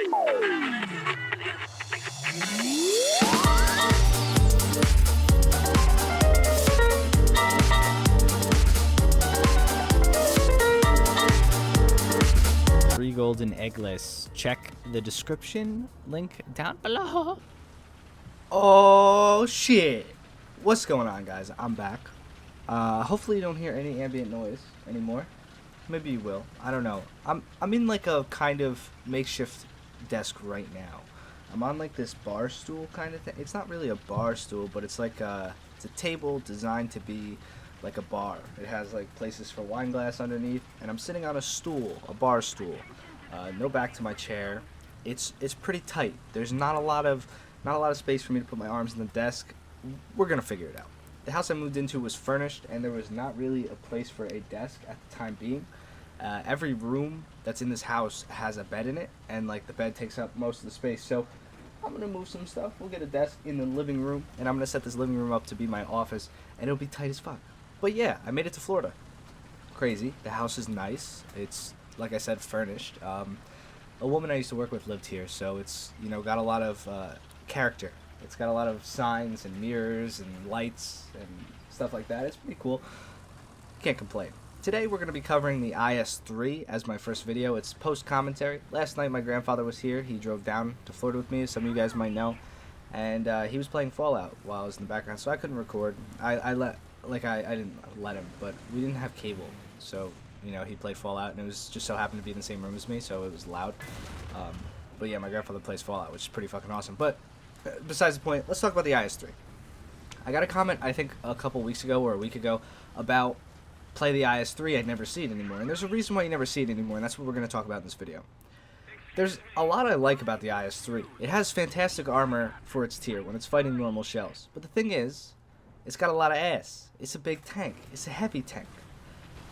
Free golden eggless. Check the description link down below. Oh shit! What's going on, guys? I'm back. Hopefully you don't hear any ambient noise anymore. Maybe you will. I don't know. I'm in like a kind of makeshift desk right now. I'm on like this bar stool kind of thing. It's not really a bar stool, but it's like it's a table designed to be like a bar. It has like places for wine glass underneath, and I'm sitting on a stool, a bar stool. No back to my chair. It's pretty tight. There's not a lot of space for me to put my arms on the desk. We're gonna figure it out. The house I moved into was furnished, and there was not really a place for a desk at the time being. Every room that's in this house has a bed in it, and like the bed takes up most of the space. So I'm gonna move some stuff. We'll get a desk in the living room, and I'm gonna set this living room up to be my office, and it'll be tight as fuck. But yeah, I made it to Florida. Crazy. The house is nice. It's, like I said, furnished. A woman I used to work with lived here, so it's, you know, got a lot of character. It's got a lot of signs and mirrors and lights and stuff like that. It's pretty cool. Can't complain. Today we're going to be covering the IS-3 as my first video. It's post-commentary. Last night my grandfather was here. He drove down to Florida with me, as some of you guys might know. And he was playing Fallout while I was in the background, so I couldn't record. I didn't let him, but we didn't have cable. So, you know, he played Fallout, and it was just so happened to be in the same room as me, so it was loud. But yeah, my grandfather plays Fallout, which is pretty fucking awesome. But besides the point, let's talk about the IS-3. I got a comment, I think, a couple weeks ago or a week ago about play the IS-3. I'd never see it anymore. And there's a reason why you never see it anymore, and that's what we're going to talk about in this video. There's a lot I like about the IS-3. It has fantastic armor for its tier when it's fighting normal shells. But the thing is, it's got a lot of ass. It's a big tank. It's a heavy tank.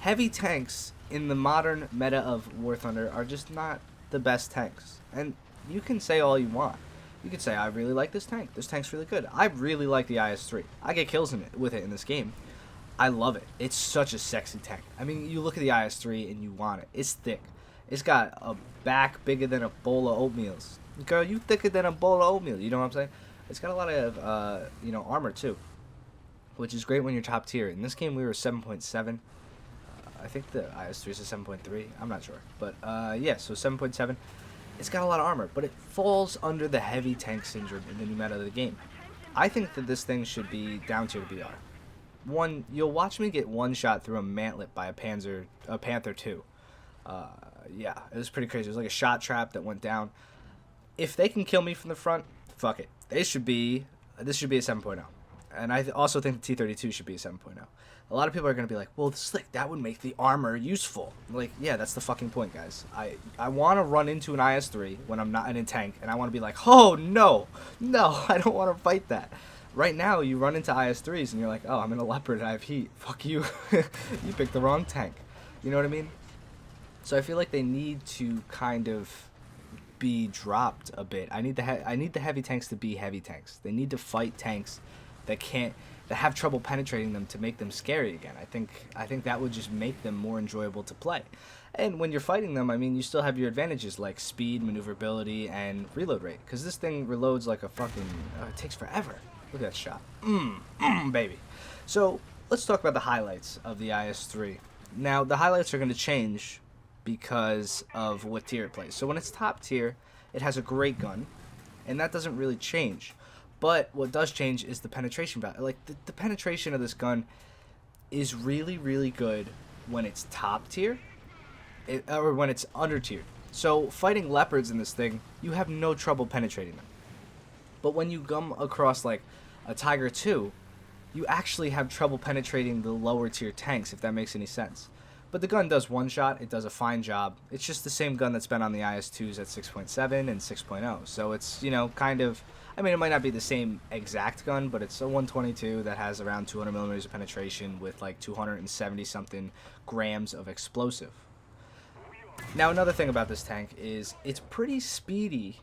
Heavy tanks in the modern meta of War Thunder are just not the best tanks. And you can say all you want. You could say, I really like this tank. This tank's really good. I really like the IS-3. I get kills with it in this game. I love it. It's such a sexy tank. I mean, you look at the IS-3 and you want it. It's thick. It's got a back bigger than a bowl of oatmeals. Girl, you thicker than a bowl of oatmeal. You know what I'm saying? It's got a lot of, armor too, which is great when you're top tier. In this game, we were 7.7. I think the IS-3 is a 7.3. I'm not sure. But, yeah, so 7.7. It's got a lot of armor, but it falls under the heavy tank syndrome in the new meta of the game. I think that this thing should be down tier to BR. You'll watch me get one shot through a mantlet by a Panther 2. Yeah, it was pretty crazy. It was like a shot trap that went down. If they can kill me from the front, fuck it. This should be a 7.0. And I also think the T-32 should be a 7.0. A lot of people are going to be like, well, Slick, that would make the armor useful. Like, yeah, that's the fucking point, guys. I want to run into an IS-3 when I'm not in a tank, and I want to be like, oh, no, I don't want to fight that. Right now, you run into IS-3s, and you're like, oh, I'm in a Leopard, and I have heat. Fuck you. You picked the wrong tank. You know what I mean? So I feel like they need to kind of be dropped a bit. I need the heavy tanks to be heavy tanks. They need to fight tanks that have trouble penetrating them to make them scary again. I think that would just make them more enjoyable to play. And when you're fighting them, I mean, you still have your advantages like speed, maneuverability, and reload rate. Because this thing reloads like a fucking... it takes forever. Look at that shot. Baby. So, let's talk about the highlights of the IS-3. Now, the highlights are going to change because of what tier it plays. So when it's top tier, it has a great gun, and that doesn't really change. But what does change is the penetration value. Like, the penetration of this gun is really, really good when it's top tier, or when it's under tier. So fighting leopards in this thing, you have no trouble penetrating them. But when you come across, like, a Tiger 2, you actually have trouble penetrating the lower tier tanks, if that makes any sense. But the gun does one shot, it does a fine job. It's just the same gun that's been on the IS-2s at 6.7 and 6.0. So it's, you know, kind of... I mean, it might not be the same exact gun, but it's a 122 that has around 200 millimeters of penetration with like 270-something grams of explosive. Now, another thing about this tank is it's pretty speedy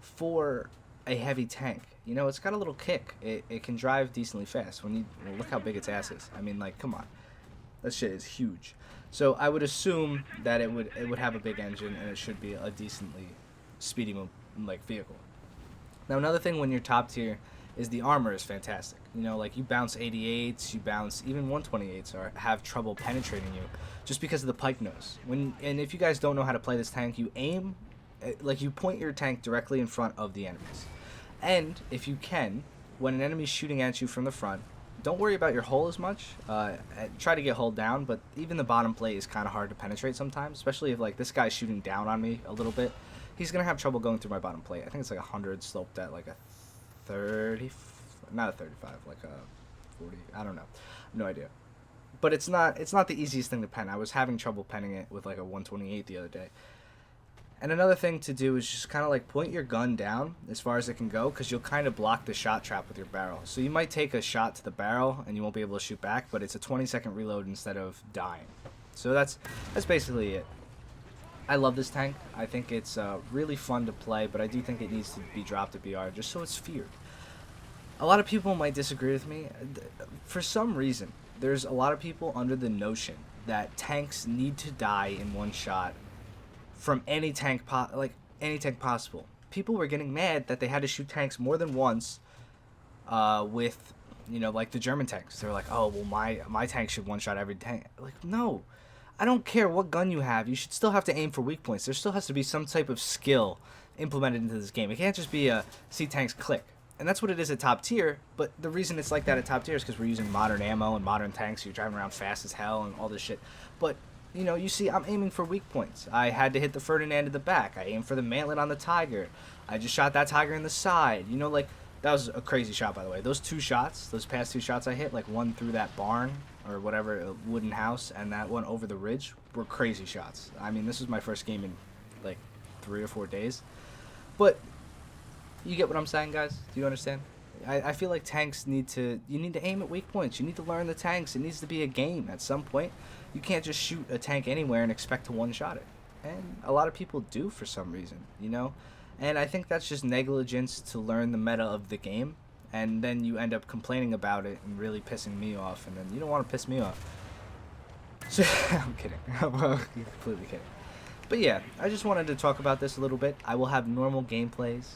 for a heavy tank. You know, it's got a little kick. It can drive decently fast. Look how big its ass is. I mean, like, come on. That shit is huge. So I would assume that it would have a big engine, and it should be a decently speedy like vehicle. Now another thing when you're top tier is the armor is fantastic. You know, like you bounce 88s, you bounce even 128s, or have trouble penetrating you, just because of the pike nose. And if you guys don't know how to play this tank, you aim, like you point your tank directly in front of the enemies, and if you can, when an enemy's shooting at you from the front, don't worry about your hull as much. Try to get hull down, but even the bottom plate is kind of hard to penetrate sometimes, especially if like this guy's shooting down on me a little bit. He's gonna have trouble going through my bottom plate. I think it's like 100 sloped at like a 30, not a 35, like a 40. I don't know, no idea. But it's not the easiest thing to pen. I was having trouble penning it with like a 128 the other day. And another thing to do is just kind of like point your gun down as far as it can go, because you'll kind of block the shot trap with your barrel. So you might take a shot to the barrel and you won't be able to shoot back, but it's a 20-second reload instead of dying. So that's basically it. I love this tank. I think it's really fun to play, but I do think it needs to be dropped to BR just so it's feared. A lot of people might disagree with me. For some reason, there's a lot of people under the notion that tanks need to die in one shot from any tank possible. People were getting mad that they had to shoot tanks more than once with, you know, like the German tanks. They were like, oh, well, my tank should one-shot every tank. Like, no. I don't care what gun you have. You should still have to aim for weak points. There still has to be some type of skill implemented into this game. It can't just be a see tanks click. And that's what it is at top tier, but the reason it's like that at top tier is because we're using modern ammo and modern tanks. You're driving around fast as hell and all this shit. But, you know, you see, I'm aiming for weak points. I had to hit the Ferdinand in the back. I aimed for the mantlet on the Tiger. I just shot that Tiger in the side. You know, like, that was a crazy shot, by the way. Those past two shots I hit, like one through that barn or whatever, a wooden house, and that one over the ridge, were crazy shots. I mean, this was my first game in, like, 3 or 4 days. But you get what I'm saying, guys? Do you understand? I feel like tanks you need to aim at weak points. You need to learn the tanks. It needs to be a game at some point. You can't just shoot a tank anywhere and expect to one-shot it. And a lot of people do for some reason, you know? And I think that's just negligence to learn the meta of the game. And then you end up complaining about it and really pissing me off. And then you don't want to piss me off. So, I'm kidding. I'm completely kidding. But yeah, I just wanted to talk about this a little bit. I will have normal gameplays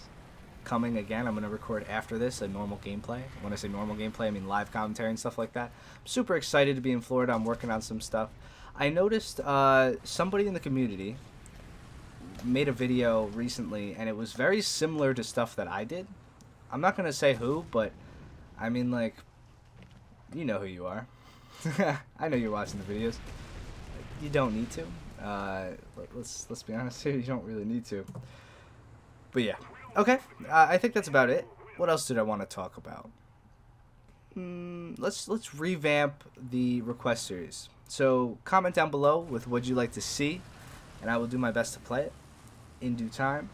coming again. I'm going to record after this a normal gameplay. When I say normal gameplay, I mean live commentary and stuff like that. I'm super excited to be in Florida. I'm working on some stuff. I noticed somebody in the community made a video recently, and it was very similar to stuff that I did. I'm not going to say who, but I mean, like, you know who you are. I know you're watching the videos. You don't need to. Let's be honest here. You don't really need to. But yeah. Okay, I think that's about it. What else did I want to talk about? Let's revamp the request series. So comment down below with what you'd like to see, and I will do my best to play it in due time.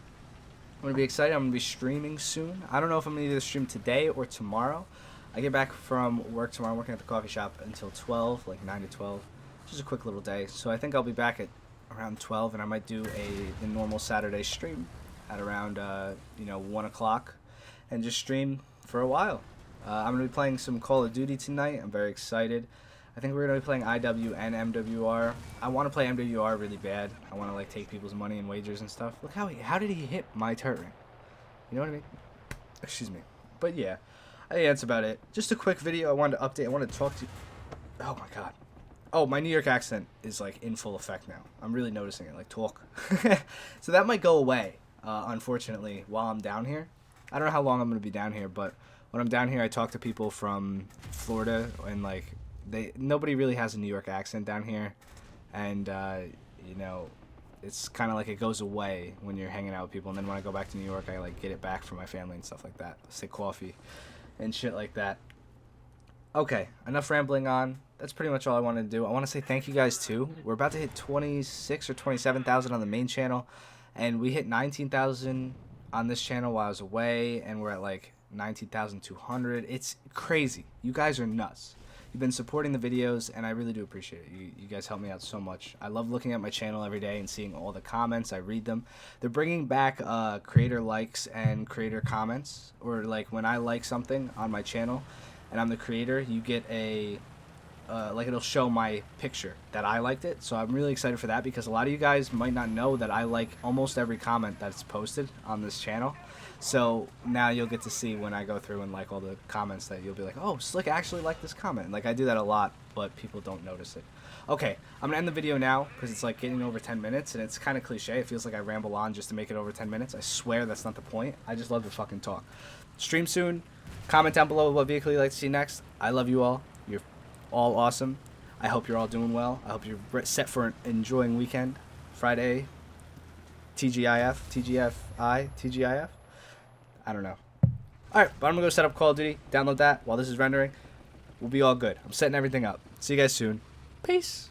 I'm going to be excited. I'm going to be streaming soon. I don't know if I'm going to either stream today or tomorrow. I get back from work tomorrow. I'm working at the coffee shop until 12, like 9 to 12. Just a quick little day. So I think I'll be back at around 12, and I might do the normal Saturday stream at around 1 o'clock and just stream for a while. I'm going to be playing some Call of Duty tonight. I'm very excited. I think we're going to be playing IW and MWR. I want to play MWR really bad. I want to like take people's money and wagers and stuff. Look how did he hit my turret ring? You know what I mean? Excuse me. But yeah, I think that's about it. Just a quick video I wanted to update. I wanted to talk to you. Oh my god. Oh, my New York accent is like in full effect now. I'm really noticing it, like talk. So that might go away, unfortunately, while I'm down here. I don't know how long I'm going to be down here, but when I'm down here, I talk to people from Florida, and like nobody really has a New York accent down here, and it's kind of like it goes away when you're hanging out with people, and then when I go back to New York, I like get it back from my family and stuff like that. Say coffee and shit like that. Okay, enough rambling on. That's pretty much all I wanted to do. I want to say thank you guys too. We're about to hit 26 or 27,000 on the main channel, and we hit 19,000 on this channel while I was away, and we're at like 19,200. It's crazy. You guys are nuts. You've been supporting the videos, and I really do appreciate it. You guys help me out so much. I love looking at my channel every day and seeing all the comments. I read them. They're bringing back creator likes and creator comments, or like when I like something on my channel and I'm the creator, you get a like it'll show my picture that I liked it. So I'm really excited for that because a lot of you guys might not know that I like almost every comment that's posted on this channel. So now you'll get to see when I go through and like all the comments that you'll be like, oh, Slick actually liked this comment. Like I do that a lot, but people don't notice it. Okay, I'm gonna end the video now because it's like getting over 10 minutes and it's kind of cliche. It feels like I ramble on just to make it over 10 minutes. I swear that's not the point. I just love to fucking talk. Stream soon. Comment down below what vehicle you'd like to see next. I love you all. You're all awesome. I hope you're all doing well. I hope you're set for an enjoying weekend. Friday. TGIF. TGFI. TGIF. I don't know. Alright, but I'm gonna go set up Call of Duty. Download that while this is rendering. We'll be all good. I'm setting everything up. See you guys soon. Peace.